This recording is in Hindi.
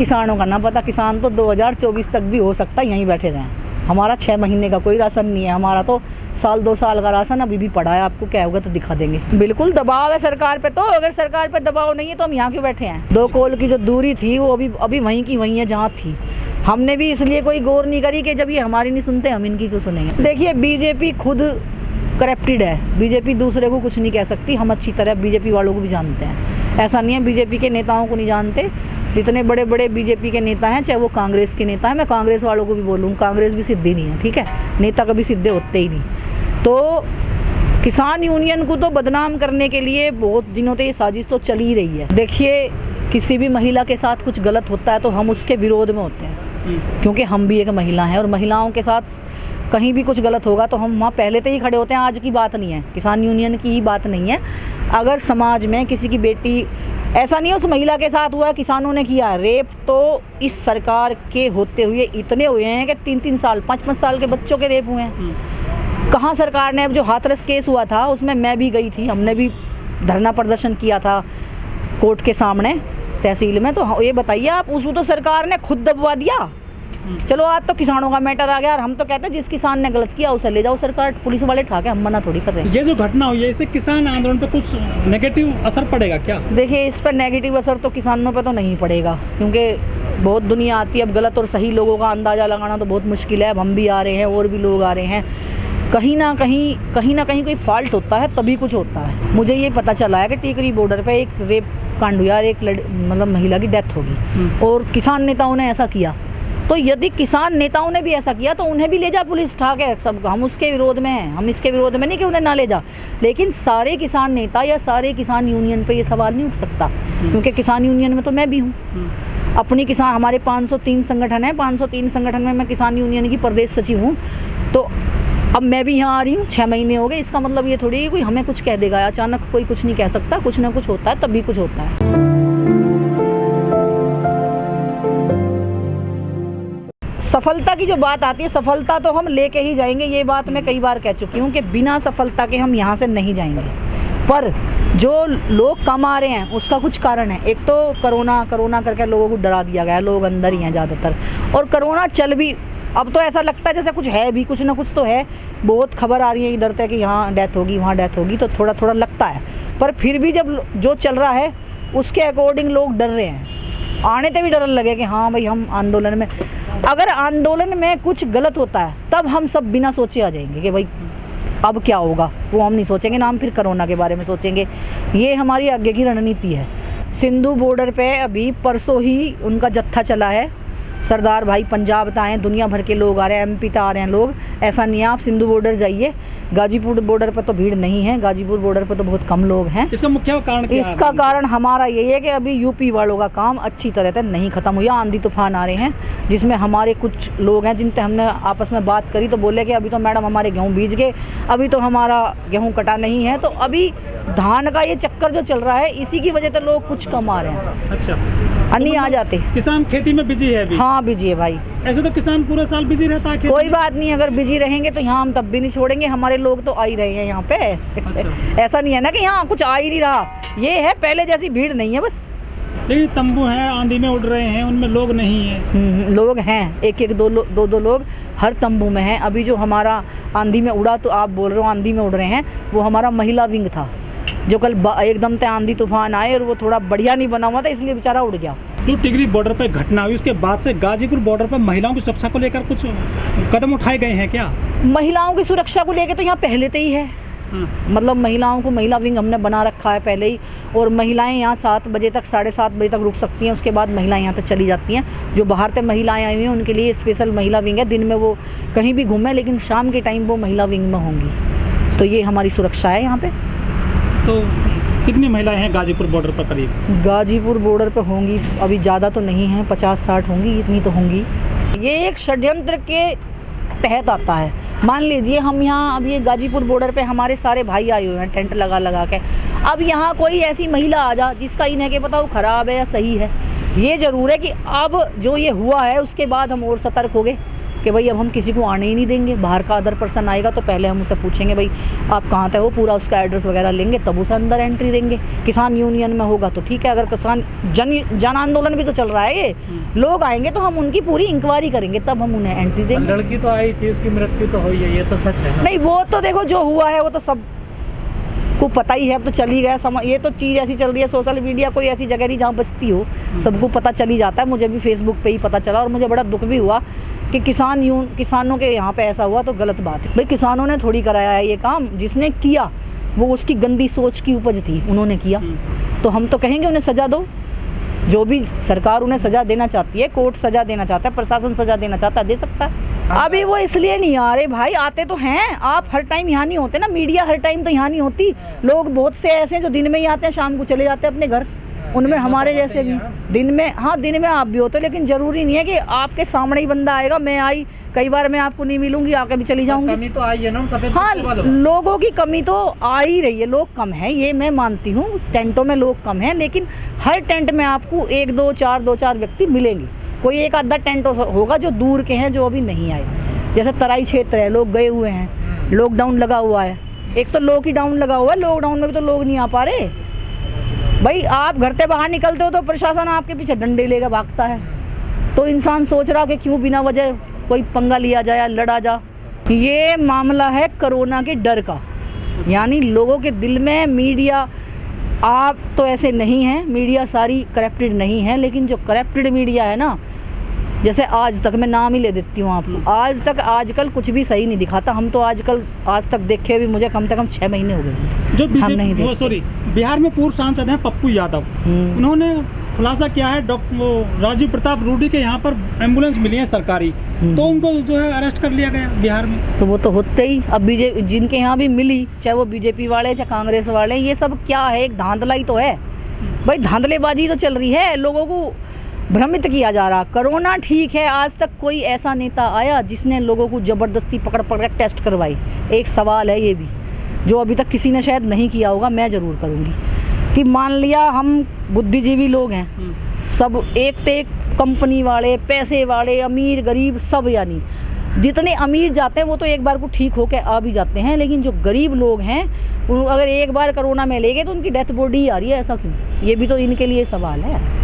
किसानों का ना पता, किसान तो 2024 तक भी हो सकता है यहीं बैठे रहें। हमारा 6 महीने का कोई राशन नहीं है, हमारा तो साल 2 साल का राशन अभी भी पड़ा है। आपको क्या होगा तो दिखा देंगे। बिल्कुल दबाव है सरकार पे, तो अगर सरकार पे दबाव नहीं है तो हम यहाँ क्यों बैठे हैं। 2 कोल की जो दूरी थी वो अभी वहीं की वहीं है जहाँ थी। हमने भी इसलिए कोई गौर नहीं करी कि जब ये हमारी नहीं सुनते हम इनकी क्यों सुनेंगे। देखिए बीजेपी खुद करप्टेड है, बीजेपी दूसरे को कुछ नहीं कह सकती। हम अच्छी तरह बीजेपी वालों को भी जानते हैं, ऐसा नहीं है बीजेपी के नेताओं को नहीं जानते। जितने बड़े बड़े बीजेपी के नेता हैं, चाहे वो कांग्रेस के नेता हैं, मैं कांग्रेस वालों को भी बोलूँ, कांग्रेस भी सिद्धि नहीं है, ठीक है। नेता कभी सिद्धे होते ही नहीं। तो किसान यूनियन को तो बदनाम करने के लिए बहुत दिनों से ये साजिश तो चल ही रही है। देखिए किसी भी महिला के साथ कुछ गलत होता है तो हम उसके विरोध में होते हैं, क्योंकि हम भी एक महिला हैं और महिलाओं के साथ कहीं भी कुछ गलत होगा तो हम वहाँ पहले से ही खड़े होते हैं। आज की बात नहीं है, किसान यूनियन की ही बात नहीं है। अगर समाज में किसी की बेटी, ऐसा नहीं है उस महिला के साथ हुआ, किसानों ने किया रेप, तो इस सरकार के होते हुए इतने हुए हैं कि 3-3 साल 5-5 साल के बच्चों के रेप हुए हैं। कहाँ सरकार ने, अब जो हाथरस केस हुआ था उसमें मैं भी गई थी, हमने भी धरना प्रदर्शन किया था कोर्ट के सामने तहसील में। तो ये बताइए आप, उसको तो सरकार ने खुद दबवा दिया। चलो आज तो किसानों का मैटर आ गया और हम तो कहते हैं जिस किसान ने गलत किया उसे ले जाओ सरकार, पुलिस वाले ठाके, हम मना थोड़ी कर रहे हैं। ये जो घटना हुई है इससे किसान आंदोलन पे कुछ नेगेटिव असर पड़ेगा क्या? देखिए इस पर नेगेटिव असर तो किसानों पे तो नहीं पड़ेगा, क्योंकि बहुत दुनिया आती है। अब गलत और सही लोगों का अंदाज़ा लगाना तो बहुत मुश्किल है। अब हम भी आ रहे हैं और भी लोग आ रहे हैं, कहीं ना कहीं कोई फॉल्ट होता है तभी कुछ होता है। मुझे ये पता चला है कि टिकरी बॉर्डर पे एक रेप कांड हुआ, एक मतलब महिला की डेथ होगी और किसान नेताओं ने ऐसा किया। तो यदि किसान नेताओं ने भी ऐसा किया तो उन्हें भी ले जा पुलिस ठाके सब। हम उसके विरोध में हैं, हम इसके विरोध में नहीं कि उन्हें ना ले जा, लेकिन सारे किसान नेता या सारे किसान यूनियन पे ये सवाल नहीं उठ सकता, क्योंकि किसान यूनियन में तो मैं भी हूँ। अपनी किसान, हमारे 503 संगठन है, 503 संगठन में मैं किसान यूनियन की प्रदेश सचिव हूँ। तो अब मैं भी यहाँ आ रही हूँ, 6 महीने हो गए। इसका मतलब ये थोड़ी है कोई हमें कुछ कह देगा, अचानक कोई कुछ नहीं कह सकता। कुछ ना कुछ होता है तभी कुछ होता है। सफलता की जो बात आती है, सफलता तो हम लेके ही जाएंगे। ये बात मैं कई बार कह चुकी हूँ कि बिना सफलता के हम यहाँ से नहीं जाएंगे। पर जो लोग कम आ रहे हैं उसका कुछ कारण है। एक तो कोरोना करके लोगों को डरा दिया गया, लोग अंदर ही हैं ज़्यादातर। और कोरोना चल भी, अब तो ऐसा लगता है जैसे कुछ है भी, कुछ ना कुछ तो है। बहुत खबर आ रही है इधर तक कि यहाँ डेथ होगी वहाँ डेथ होगी, तो थोड़ा थोड़ा लगता है। पर फिर भी जब जो चल रहा है उसके अकॉर्डिंग लोग डर रहे हैं। आने से भी डर लगे कि हाँ भाई हम आंदोलन में, अगर आंदोलन में कुछ गलत होता है तब हम सब बिना सोचे आ जाएंगे कि भाई अब क्या होगा, वो हम नहीं सोचेंगे ना, हम फिर कोरोना के बारे में सोचेंगे। ये हमारी आगे की रणनीति है। सिंधु बॉर्डर पे अभी परसों ही उनका जत्था चला है। सरदार भाई पंजाब तो आए, दुनिया भर के लोग आ रहे हैं, MP तो आ रहे हैं लोग। ऐसा नहीं है, आप सिंधु बॉर्डर जाइए, गाजीपुर बॉर्डर पर तो भीड़ नहीं है, गाजीपुर बॉर्डर पर तो बहुत कम लोग हैं। इसका मुख्य कारण क्या है? इसका कारण हमारा यही है कि अभी यूपी वालों का काम अच्छी तरह से नहीं खत्म हुआ। आंधी तूफान आ रहे हैं जिसमें हमारे कुछ लोग हैं जिनसे हमने आपस में बात करी तो बोले कि अभी तो मैडम हमारे गेहूँ बीज गए, अभी तो हमारा गेहूँ कटा नहीं है। तो अभी धान का ये चक्कर जो चल रहा है इसी की वजह से लोग कुछ कम आ रहे हैं। अच्छा, अन्य आ जाते। किसान खेती में बिजी है अभी? हाँ बिजी है भाई। ऐसे तो किसान पूरा साल बिजी रहता है। कोई बात नहीं, अगर बिजी रहेंगे तो यहाँ हम तब भी नहीं छोड़ेंगे। हमारे लोग तो आ ही रहे हैं यहाँ पे। अच्छा। ऐसा नहीं है ना कि यहाँ कुछ आ ही नहीं रहा, ये है पहले जैसी भीड़ नहीं है बस। लेकिन तंबू हैं, आंधी में उड़ रहे हैं, उनमें लोग नहीं हैं। लोग हैं, एक दो लोग हर तंबू में हैं। अभी जो हमारा आंधी में उड़ा, तो आप बोल रहे हो आंधी में उड़ रहे हैं, वो हमारा महिला विंग था जो कल एकदम से आंधी तूफान आए और वो थोड़ा बढ़िया नहीं बना हुआ था, इसलिए बेचारा उड़ गया। जो टिकरी बॉर्डर पर घटना हुई उसके बाद से गाजीपुर बॉर्डर पर महिलाओं की सुरक्षा को लेकर कुछ कदम उठाए गए हैं क्या? महिलाओं की सुरक्षा को लेकर तो यहाँ पहले से ही है। मतलब महिलाओं को महिला विंग हमने बना रखा है पहले ही, और महिलाएं यहाँ 7 बजे तक 7:30 बजे तक रुक सकती हैं। उसके बाद महिलाएं यहाँ तक चली जाती हैं। जो बाहर से महिलाएं आई हुई हैं उनके लिए स्पेशल महिला विंग है। दिन में वो कहीं भी घूमें, लेकिन शाम के टाइम वो महिला विंग में होंगी। तो ये हमारी सुरक्षा है यहाँ पे। तो कितनी महिलाएं हैं गाजीपुर बॉर्डर पर? करीब गाजीपुर बॉर्डर पर होंगी, अभी ज़्यादा तो नहीं है, 50-60 होंगी, इतनी तो होंगी। ये एक षड्यंत्र के तहत आता है। मान लीजिए हम यहाँ, अब ये गाजीपुर बॉर्डर पे हमारे सारे भाई आए हुए हैं टेंट लगा के। अब यहाँ कोई ऐसी महिला आ जा जिसका इन्हें के पता वो ख़राब है या सही है। ये ज़रूर है कि अब जो ये हुआ है उसके बाद हम और सतर्क हो गए। कि भाई अब हम किसी को आने ही नहीं देंगे। बाहर का अदर पर्सन आएगा तो पहले हम उससे पूछेंगे भाई आप कहाँ थे, वो पूरा उसका एड्रेस वगैरह लेंगे तब उसे अंदर एंट्री देंगे। किसान यूनियन में होगा तो ठीक है, अगर किसान जन आंदोलन भी तो चल रहा है, ये लोग आएंगे तो हम उनकी पूरी इंक्वायरी करेंगे तब हम उन्हें एंट्री देंगे। लड़की तो आई थी, उसकी मृत्यु तो हुई है, ये तो सच है ना? नहीं वो तो देखो जो हुआ है वो तो सब को पता ही है, अब तो चल ही गया ये तो चीज़ ऐसी चल रही है, सोशल मीडिया कोई ऐसी जगह नहीं जहाँ बचती हो, सबको पता चल ही जाता है। मुझे भी फेसबुक पे ही पता चला और मुझे बड़ा दुख भी हुआ कि किसानों के यहाँ पे ऐसा हुआ तो गलत बात है भाई। किसानों ने थोड़ी कराया है ये काम, जिसने किया वो उसकी गंदी सोच की उपज थी, उन्होंने किया तो हम तो कहेंगे उन्हें सज़ा दो। जो भी सरकार उन्हें सज़ा देना चाहती है, कोर्ट सज़ा देना चाहता है, प्रशासन सज़ा देना चाहता है, दे सकता है। अभी वो इसलिए नहीं आ रहे भाई, आते तो हैं, आप हर टाइम यहाँ नहीं होते ना, मीडिया हर टाइम तो यहाँ नहीं होती। लोग बहुत से ऐसे हैं जो दिन में ही आते हैं, शाम को चले जाते हैं अपने घर, उनमें हमारे जैसे भी दिन में, हाँ दिन में आप भी होते हो, लेकिन ज़रूरी नहीं है कि आपके सामने ही बंदा आएगा। मैं आई कई बार, मैं आपको नहीं मिलूंगी, आके भी चली जाऊंगी। कमी तो आई है ना सफेद। हाँ लोगों की कमी तो आ ही रही है, लोग कम हैं ये मैं मानती हूँ, टेंटों में लोग कम हैं, लेकिन हर टेंट में आपको दो चार व्यक्ति मिलेंगे। कोई एक आधा टेंट होगा जो दूर के हैं, जो अभी नहीं आए। जैसे तराई क्षेत्र है, लोग गए हुए हैं, लॉकडाउन लगा हुआ है, एक तो लॉकडाउन लगा हुआ है, लॉकडाउन में भी तो लोग नहीं आ पा रहे भाई। आप घर से बाहर निकलते हो तो प्रशासन आपके पीछे डंडे लेकर भागता है, तो इंसान सोच रहा कि क्यों बिना वजह कोई पंगा लिया जाए या लड़ा जा। ये मामला है कोरोना के डर का, यानी लोगों के दिल में मीडिया, आप तो ऐसे नहीं हैं, मीडिया सारी करप्टेड नहीं है, लेकिन जो करप्टेड मीडिया है ना, जैसे आज तक, मैं नाम ही ले देती हूँ आपको, आजकल कुछ भी सही नहीं दिखाता। हम तो आज तक देखे भी मुझे कम से कम 6 महीने हो गए जो हम नहीं देखते। बिहार में पूर्व सांसद हैं पप्पू यादव, उन्होंने खुलासा किया है राजीव प्रताप रूडी के यहाँ पर एम्बुलेंस मिली है सरकारी, तो उनको जो है अरेस्ट कर लिया गया बिहार में। तो वो तो होते ही, अब जिनके यहाँ भी मिली, चाहे वो बीजेपी वाले चाहे कांग्रेस वाले, ये सब क्या है, एक धांधला ही तो है भाई, धांधलेबाजी तो चल रही है, लोगों को भ्रमित किया जा रहा। कोरोना ठीक है, आज तक कोई ऐसा नेता आया जिसने लोगों को ज़बरदस्ती पकड़ टेस्ट करवाई? एक सवाल है ये भी, जो अभी तक किसी ने शायद नहीं किया होगा, मैं ज़रूर करूँगी। कि मान लिया हम बुद्धिजीवी लोग हैं, सब एक कंपनी वाले, पैसे वाले, अमीर गरीब सब, यानी जितने अमीर जाते हैं वो तो एक बार को ठीक होकर आ भी जाते हैं, लेकिन जो गरीब लोग हैं अगर एक बार कोरोना में ले गए तो उनकी डेथ बॉडी आ रही है, ऐसा क्यों? ये भी तो इनके लिए सवाल है।